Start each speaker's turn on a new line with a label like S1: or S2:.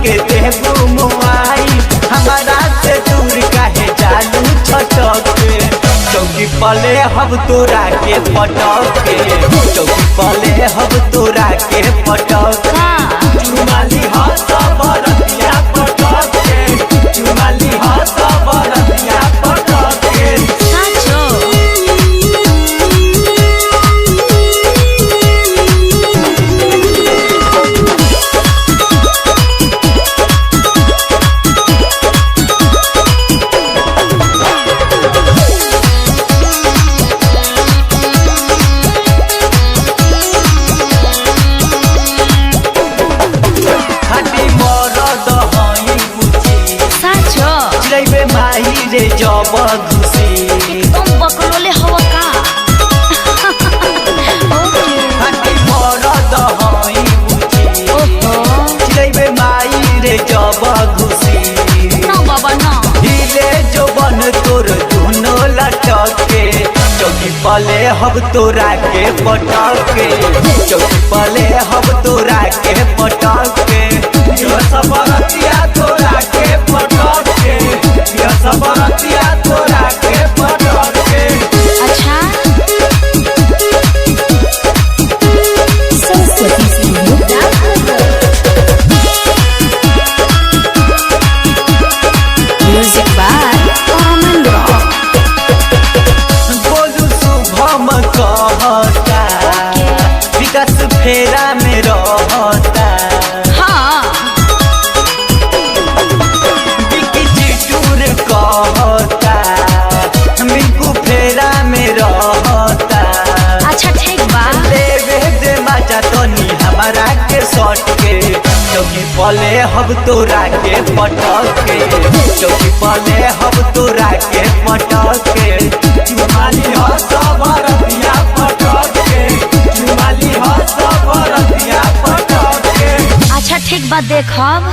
S1: के देबू मोबाइल, हमारा से दूर काहे जालू छटक के। चौकी पले हम तोरा के पटक के, चौकी पले हम तोरा के पटक के। चुमाली हंस बरतिया पटक के, चुमाली हंस बरतिया पटक के। माही रे जब घुसी
S2: एकदम बकलोले हवा का
S1: हटी मरद हई बुझी चिलैबे माही रे जब घुसी
S2: ना बाबा ना
S1: हिले जो बन तोर दुनो लटक के। चौकी पले हम तोरा के पटक के, चौकी पले हम तोरा के पटक के। जो सबरतिया तोरा के पटक के, जो सबरतिया तोरा के पटक के।
S2: अच्छा म्यूजिक बाय कॉमन रॉक।
S1: बोलू शुभम कहता विकास फेरा में रहता,
S2: हाँ
S1: बिकी चिटूर कहता मिंकू फेरा में रहता।
S2: अच्छा ठीक बा
S1: लेवे दे मजा तनी हमारा के सट के। चौकी पले हम तोरा के पटक के, चौकी पले हम तोरा के पटक के। चुमाली हंस बरतिया पटक के, चुमाली हंस बरतिया पटक के।
S2: अच्छा ठीक बा देखब।